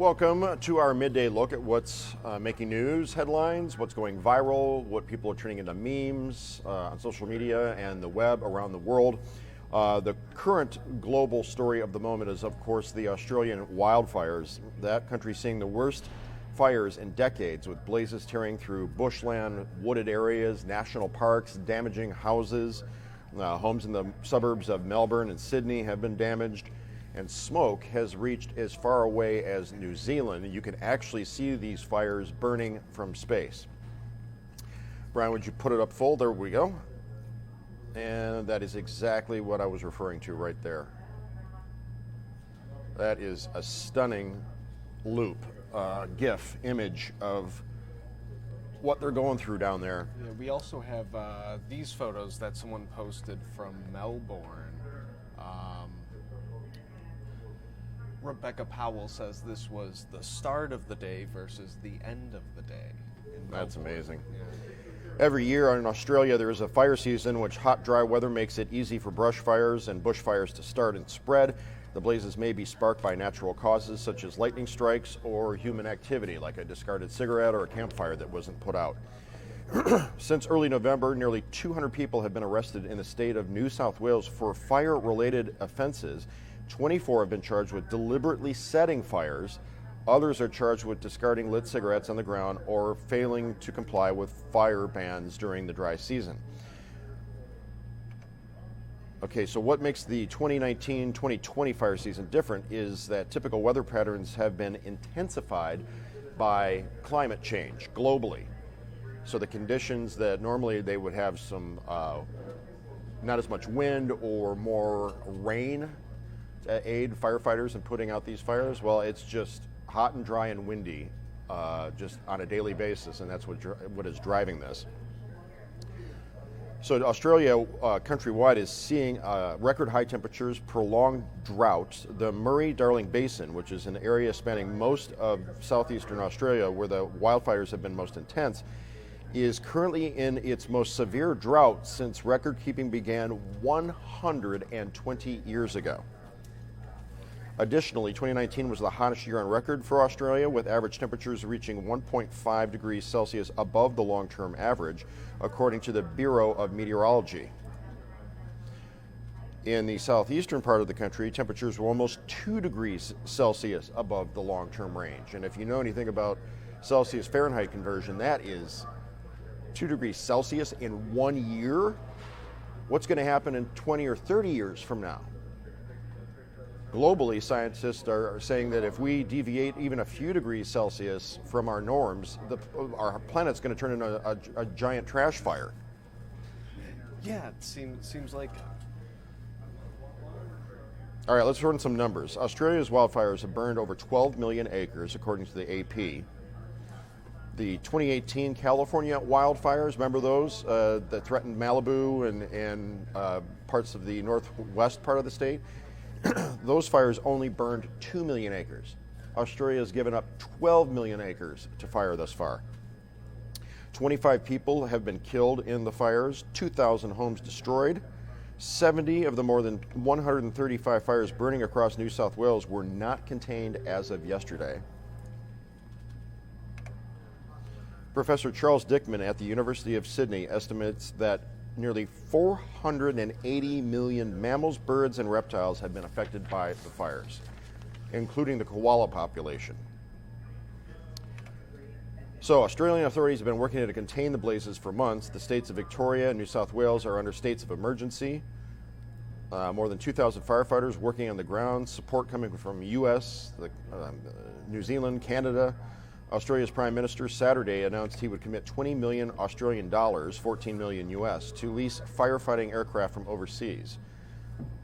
Welcome to our midday look at what's making news headlines, what's going viral, what people are turning into memes on social media and the web around the world. The current global story of the moment is, of course, the Australian wildfires. That country seeing the worst fires in decades, with blazes tearing through bushland, wooded areas, national parks, damaging houses. Homes in the suburbs of Melbourne and Sydney have been damaged. And smoke has reached as far away as New Zealand. You can actually see these fires burning from space. Brian, would you put it up full? There we go. And that is exactly what I was referring to right there. That is a stunning loop, GIF image of what they're going through down there. Yeah, we also have these photos that someone posted from Melbourne. Rebecca Powell says this was the start of the day versus the end of the day. That's amazing. Yeah. Every year in Australia there is a fire season in which hot, dry weather makes it easy for brush fires and bushfires to start and spread. The blazes may be sparked by natural causes such as lightning strikes or human activity, like a discarded cigarette or a campfire that wasn't put out. Since early November, nearly 200 people have been arrested in the state of New South Wales for fire-related offenses. 24 have been charged with deliberately setting fires. Others are charged with discarding lit cigarettes on the ground or failing to comply with fire bans during the dry season. Okay, so what makes the 2019-2020 fire season different is that typical weather patterns have been intensified by climate change globally. So the conditions that normally they would have some, not as much wind or more rain to aid firefighters in putting out these fires, well, it's just hot and dry and windy just on a daily basis, and that's what is driving this. So Australia countrywide is seeing record high temperatures, prolonged drought. The Murray-Darling Basin, which is an area spanning most of southeastern Australia where the wildfires have been most intense, is currently in its most severe drought since record keeping began 120 years ago. Additionally, 2019 was the hottest year on record for Australia, with average temperatures reaching 1.5 degrees Celsius above the long-term average, according to the Bureau of Meteorology. In the southeastern part of the country, temperatures were almost 2 degrees Celsius above the long-term range. And if you know anything about Celsius Fahrenheit conversion, that is 2 degrees Celsius in 1 year. What's going to happen in 20 or 30 years from now? Globally, scientists are saying that if we deviate even a few degrees Celsius from our norms, our planet's going to turn into a giant trash fire. Yeah, it seems like. All right, let's run some numbers. Australia's wildfires have burned over 12 million acres, according to the AP. The 2018 California wildfires, remember those that threatened Malibu and parts of the northwest part of the state? Those fires only burned 2 million acres. Australia has given up 12 million acres to fire thus far. 25 people have been killed in the fires, 2,000 homes destroyed. 70 of the more than 135 fires burning across New South Wales were not contained as of yesterday. Professor Charles Dickman at the University of Sydney estimates that nearly 480 million mammals, birds, and reptiles have been affected by the fires, including the koala population. So Australian authorities have been working to contain the blazes for months. The states of Victoria and New South Wales are under states of emergency. More than 2,000 firefighters working on the ground, support coming from U.S., New Zealand, Canada. Australia's Prime Minister Saturday announced he would commit 20 million Australian dollars, 14 million US, to lease firefighting aircraft from overseas.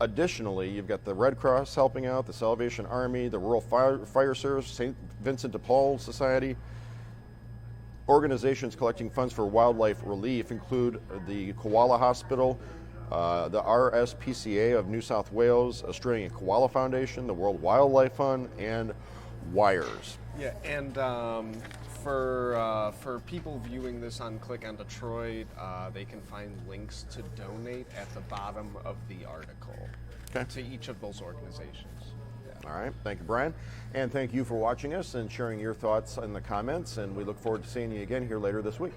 Additionally, you've got the Red Cross helping out, the Salvation Army, the Rural Fire Service, St. Vincent de Paul Society. Organizations collecting funds for wildlife relief include the Koala Hospital, the RSPCA of New South Wales, Australian Koala Foundation, the World Wildlife Fund, and Wires. Yeah, and for people viewing this on Click on Detroit, they can find links to donate at the bottom of the article to each of those organizations. All right, thank you, Brian. And thank you for watching us and sharing your thoughts in the comments. And we look forward to seeing you again here later this week.